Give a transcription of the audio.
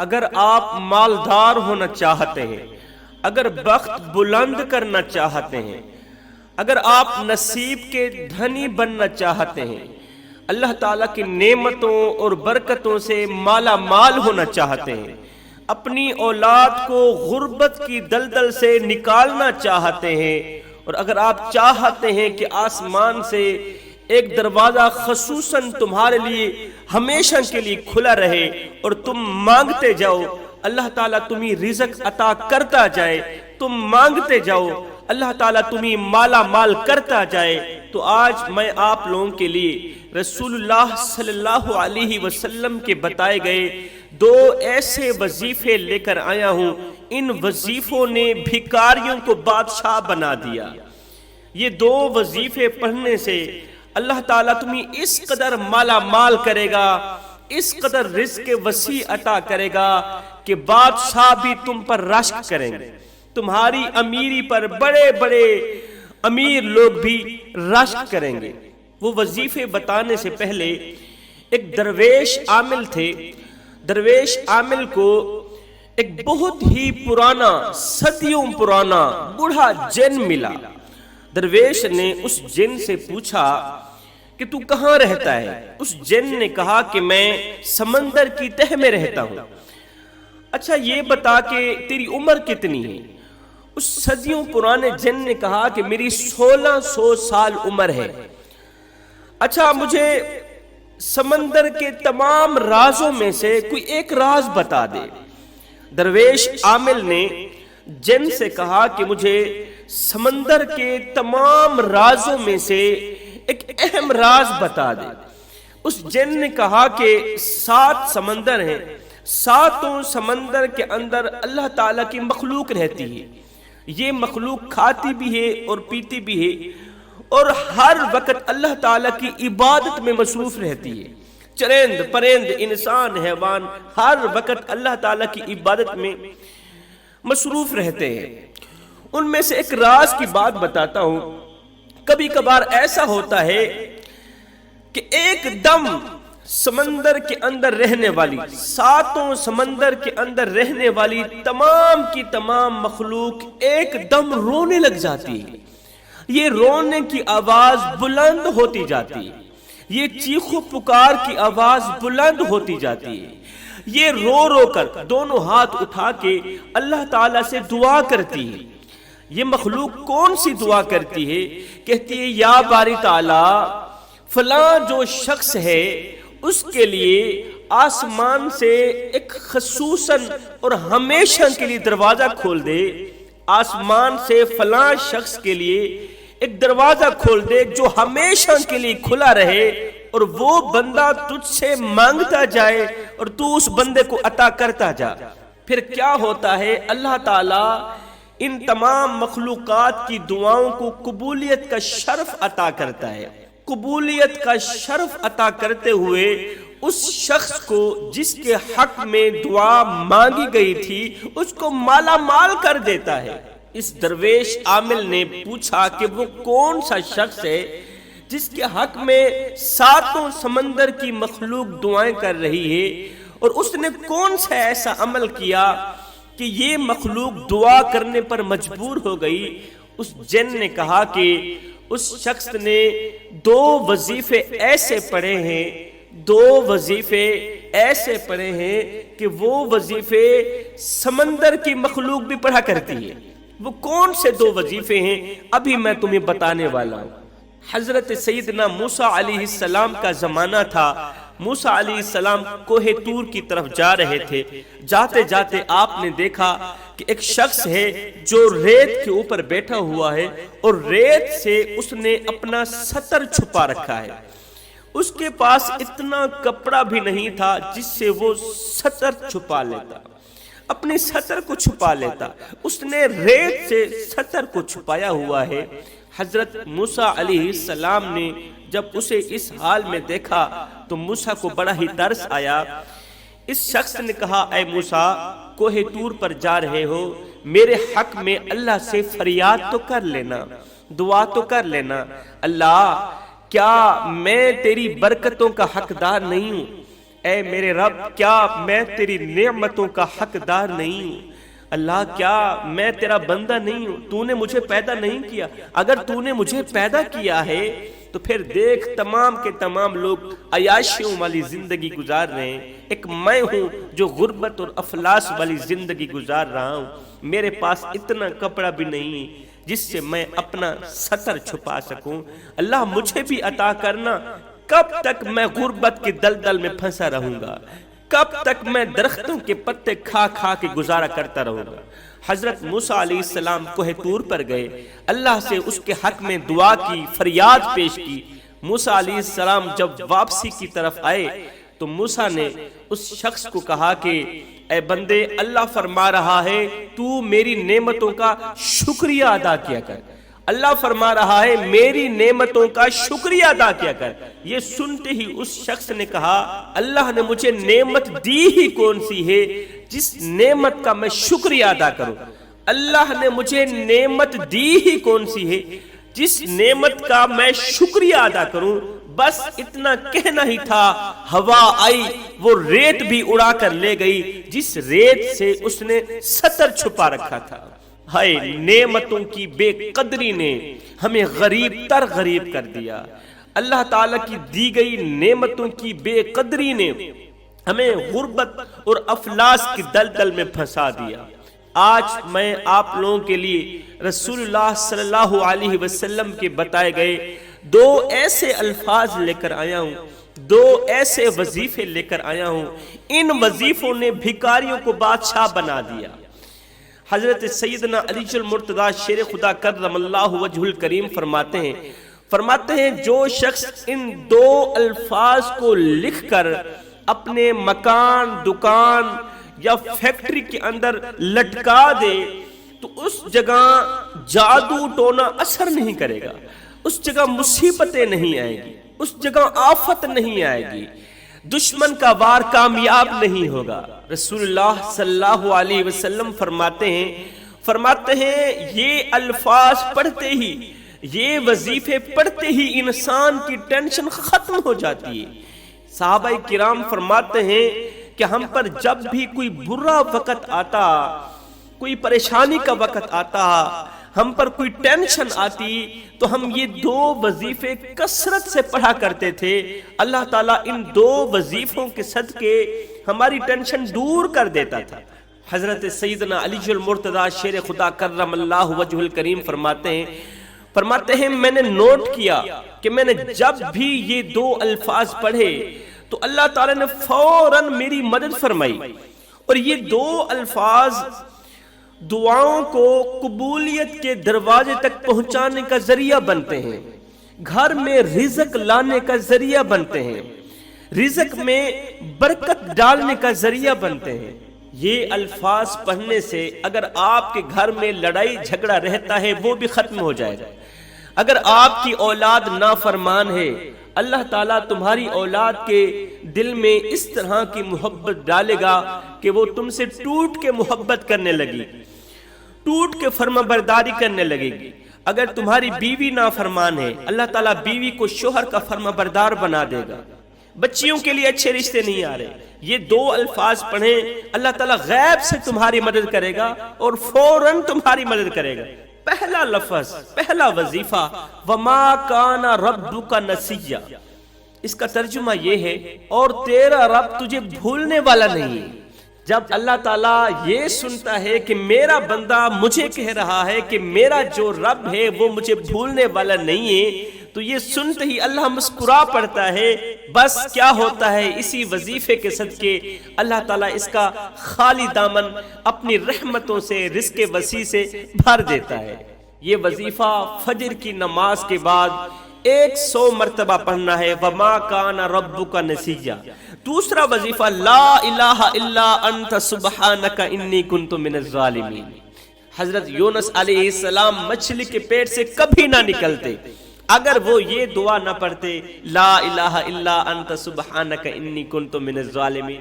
اگر آپ مالدار ہونا چاہتے ہیں، اگر بخت بلند کرنا چاہتے ہیں، اگر آپ نصیب کے دھنی بننا چاہتے ہیں، اللہ تعالیٰ کی نعمتوں اور برکتوں سے مالا مال ہونا چاہتے ہیں، اپنی اولاد کو غربت کی دلدل سے نکالنا چاہتے ہیں، اور اگر آپ چاہتے ہیں کہ آسمان سے ایک دروازہ خصوصاً تمہارے لیے ہمیشہ کے لیے کھلا رہے اور تم مانگتے جاؤ، اللہ تعالیٰ تمہیں رزق عطا کرتا جائے، تم مانگتے جاؤ، اللہ تعالیٰ تمہیں مالا مال کرتا جائے، تو آج میں آپ لوگوں کے لیے رسول اللہ صلی اللہ علیہ وسلم کے بتائے گئے دو ایسے وظیفے لے کر آیا ہوں۔ ان وظیفوں نے بھکاریوں کو بادشاہ بنا دیا۔ یہ دو وظیفے پڑھنے سے اللہ تعالیٰ تمہیں اس قدر مالا مال کرے گا، اس قدر رزق وسیع عطا کرے گا کہ بادشاہ بھی تم پر رشک کریں گے، تمہاری امیری پر بڑے بڑے امیر لوگ بھی رشک کریں گے۔ وہ وظیفے بتانے سے پہلے ایک درویش عامل تھے۔ درویش عامل کو ایک بہت ہی پرانا، صدیوں پرانا بوڑھا جن ملا۔ درویش نے اس جن سے پوچھا کہ تو کہاں رہتا ہے؟ اس جن نے کہا کہ میں سمندر کی تہ میں رہتا ہوں۔ اچھا یہ بتا کہ تیری عمر کتنی ہے؟ اس صدیوں پرانے جن نے کہا کہ میری 1600 سال عمر ہے۔ اچھا مجھے سمندر کے تمام رازوں میں سے کوئی ایک راز بتا دے۔ درویش عامل نے جن سے کہا کہ مجھے سمندر کے تمام رازوں میں سے ایک اہم راز بتا دے۔ اس جن نے کہا کہ 7 سمندر ہیں، 7 سمندر کے اندر اللہ تعالیٰ کی مخلوق رہتی ہے۔ یہ مخلوق کھاتی بھی ہے اور پیتی بھی ہے، اور ہر وقت اللہ تعالیٰ کی عبادت میں مصروف رہتی ہے۔ چرند پرند انسان حیوان ہر وقت اللہ تعالیٰ کی عبادت میں مصروف رہتے ہیں۔ ان میں سے ایک راز کی بات بتاتا ہوں۔ کبھی کبھار ایسا ہوتا ہے کہ ایک دم سمندر کے اندر رہنے والی، 7 سمندر کے اندر رہنے والی تمام کی تمام مخلوق ایک دم رونے لگ جاتی ہے۔ یہ رونے کی آواز بلند ہوتی جاتی ہے، یہ چیخ و پکار کی آواز بلند ہوتی جاتی ہے، یہ رو رو کر دونوں ہاتھ اٹھا کے اللہ تعالیٰ سے دعا کرتی ہے۔ یہ مخلوق کون سی دعا کرتی ہے؟ کہتی ہے یا باری تعالیٰ فلاں جو شخص ہے اس کے لیے آسمان سے ایک خصوصاً اور ہمیشہ کے لیے دروازہ کھول دے، آسمان سے فلاں شخص کے لیے ایک دروازہ کھول دے جو ہمیشہ کے لیے کھلا رہے، اور وہ بندہ تجھ سے مانگتا جائے اور تو اس بندے کو عطا کرتا جا۔ پھر کیا ہوتا ہے؟ اللہ تعالیٰ ان تمام مخلوقات کی دعاؤں کو قبولیت کا شرف عطا کرتا ہے۔ قبولیت کا شرف عطا کرتے ہوئے اس شخص کو جس کے حق میں دعا مانگی گئی تھی اس کو مالا مال کر دیتا ہے۔ اس درویش عامل نے پوچھا کہ وہ کون سا شخص ہے جس کے حق میں 7 سمندر کی مخلوق دعائیں کر رہی ہے، اور اس نے کون سا ایسا عمل کیا کہ یہ مخلوق دعا کرنے پر مجبور ہو گئی؟ اس جن نے کہا کہ اس شخص نے 2 وظیفے ایسے پڑھے ہیں، 2 وظیفے ایسے پڑھے ہیں کہ وہ وظیفے سمندر کی مخلوق بھی پڑھا کرتی ہے۔ وہ کون سے 2 وظیفے ہیں ابھی میں تمہیں بتانے والا ہوں۔ حضرت سیدنا موسیٰ علیہ السلام کا زمانہ تھا۔ موسیٰ علیہ السلام کوہ طور کی طرف جا رہے تھے۔ جاتے جاتے آپ نے دیکھا کہ ایک شخص ہے جو ریت کے اوپر بیٹھا ہوا ہے، اور ریت سے اس نے اپنا سطر چھپا رکھا ہے۔ اس کے پاس اتنا کپڑا بھی نہیں تھا جس سے وہ سطر چھپا لیتا، اپنے سطر کو چھپا لیتا۔ اس نے ریت سے سطر کو چھپایا ہوا ہے۔ حضرت موسیٰ علیہ السلام نے جب اسے اس حال میں دیکھا تو موسیٰ کو بڑا ہی ترس آیا۔ اس شخص نے کہا اے موسیٰ، کوہ طور پر جا رہے ہو، میرے حق میں اللہ سے فریاد تو کر لینا، دعا تو کر لینا۔ اللہ کیا میں تیری برکتوں کا حقدار نہیں ہوں؟ اے میرے رب کیا میں تیری نعمتوں کا حقدار نہیں ہوں؟ اللہ کیا میں تیرا بندہ نہیں ہوں؟ تو نے مجھے پیدا نہیں کیا؟ اگر تو نے مجھے پیدا کیا ہے تو پھر دیکھ تمام کے تمام لوگ عیاشیوں والی زندگی گزار رہے ہیں، ایک میں ہوں جو غربت اور افلاس والی زندگی گزار رہا ہوں۔ میرے پاس اتنا کپڑا بھی نہیں جس سے میں اپنا ستر چھپا سکوں۔ اللہ مجھے بھی عطا کرنا، کب تک میں غربت کے دلدل میں پھنسا رہوں گا؟ کب تک میں درختوں کے پتے کھا کھا کے گزارا کرتا رہوں گا؟ حضرت موسیٰ علیہ السلام کوہ طور پر گئے، اللہ سے اس کے حق میں دعا کی، فریاد پیش کی۔ موسیٰ علیہ السلام جب واپسی کی طرف آئے تو موسیٰ نے اس شخص کو کہا کہ اے بندے، اللہ فرما رہا ہے تو میری نعمتوں کا شکریہ ادا کیا کر۔ اللہ فرما رہا ہے میری نعمتوں کا شکریہ ادا کیا کر۔ یہ سنتے ہی اس شخص نے کہا اللہ نے مجھے نعمت دی ہی کون سی ہے جس نعمت کا میں شکریہ ادا کروں؟ اللہ نے مجھے نعمت دی ہی کون سی ہے جس نعمت کا میں شکریہ ادا کروں؟ بس اتنا کہنا ہی تھا، ہوا آئی، وہ ریت بھی اڑا کر لے گئی جس ریت سے اس نے ستر چھپا رکھا تھا۔ ہائے نعمتوں کی بے قدری نے ہمیں غریب تر غریب کر دیا۔ اللہ تعالیٰ کی دی گئی نعمتوں کی بے قدری نے ہمیں غربت اور افلاس کی دلدل میں پھنسا دیا۔ آج میں آپ لوگوں کے لیے رسول اللہ صلی اللہ علیہ وسلم کے بتائے گئے دو ایسے الفاظ لے کر آیا ہوں، دو ایسے وظیفے لے کر آیا ہوں۔ ان وظیفوں نے بھکاریوں کو بادشاہ بنا دیا۔ حضرت سیدنا علی المرتضیٰ شیر خدا کرم اللہ وجہ الکریم فرماتے ہیں جو شخص ان دو الفاظ کو لکھ کر اپنے مکان، دکان یا فیکٹری کے اندر لٹکا دے تو اس جگہ جادو ٹونا اثر نہیں کرے گا، اس جگہ مصیبتیں نہیں آئے گی، اس جگہ آفت نہیں آئے گی، دشمن کا وار کامیاب نہیں ہوگا۔ رسول اللہ صلی اللہ علیہ وسلم فرماتے ہیں یہ الفاظ پڑھتے ہی، یہ وظیفے پڑھتے ہی انسان کی ٹینشن ختم ہو جاتی ہے۔ صحابہ کرام فرماتے ہیں کہ ہم پر جب بھی کوئی برا وقت آتا، کوئی پریشانی کا وقت آتا، ہم پر کوئی ٹینشن آتی تو ہم یہ دو وظیفے کثرت سے پڑھا کرتے تھے۔ اللہ تعالیٰ ان دو وظیفوں کے صدقے ہماری ٹینشن دور کر دیتا تھا۔ حضرت سیدنا علی المرتضیٰ شیر خدا کرم اللہ وجہ الکریم فرماتے ہیں میں نے نوٹ کیا کہ میں نے جب بھی یہ دو الفاظ پڑھے تو اللہ تعالیٰ نے فوراً میری مدد فرمائی، اور یہ دو الفاظ دعاؤں کو قبولیت کے دروازے تک پہنچانے کا ذریعہ بنتے ہیں، گھر میں رزق لانے کا ذریعہ بنتے ہیں، رزق میں برکت ڈالنے کا ذریعہ بنتے ہیں۔ یہ الفاظ پڑھنے سے اگر آپ کے گھر میں لڑائی جھگڑا رہتا ہے وہ بھی ختم ہو جائے گا۔ اگر آپ کی اولاد نافرمان ہے، اللہ تعالیٰ تمہاری اولاد کے دل میں اس طرح کی محبت ڈالے گا کہ وہ تم سے ٹوٹ کے محبت کرنے لگی، ٹوٹ کے فرما برداری کرنے لگے گی۔ اگر تمہاری بیوی نافرمان ہے، اللہ تعالیٰ بیوی کو شوہر کا فرما بردار بنا دے گا۔ بچیوں کے لیے اچھے رشتے نہیں آ رہے، یہ دو الفاظ پڑھیں، اللہ تعالیٰ غیب سے تمہاری مدد کرے گا اور فوراً تمہاری مدد کرے گا۔ پہلا لفظ، پہلا وظیفہ وَمَا كَانَ رَبُّكَ نَسِيًّا، اس کا ترجمہ یہ ہے اور تیرا رب تجھے بھولنے والا نہیں ہے۔ جب اللہ تعالیٰ یہ سنتا ہے کہ میرا بندہ مجھے کہہ رہا ہے کہ میرا جو رب ہے وہ مجھے بھولنے والا نہیں ہے، تو یہ سنتے ہی اللہ مسکرا پڑتا ہے۔ بس کیا ہوتا ہے، اسی وظیفے کے صدقے اللہ تعالیٰ اس کا خالی دامن اپنی رحمتوں سے، رزق وسیع سے بھر دیتا ہے۔ یہ وظیفہ فجر کی نماز کے بعد 100 مرتبہ پڑھنا ہے، وَمَا كَانَ رَبُّكَ نَسِيًّا۔ دوسرا وظیفہ لا الہ الا انت سبحانک انی کنت من الظالمین۔ حضرت یونس علیہ السلام مچھلی کے پیٹ سے کبھی نہ نکلتے اگر وہ یہ دعا نہ پڑھتے لا الہ الا انت سبحانک انی کنت من الظالمین۔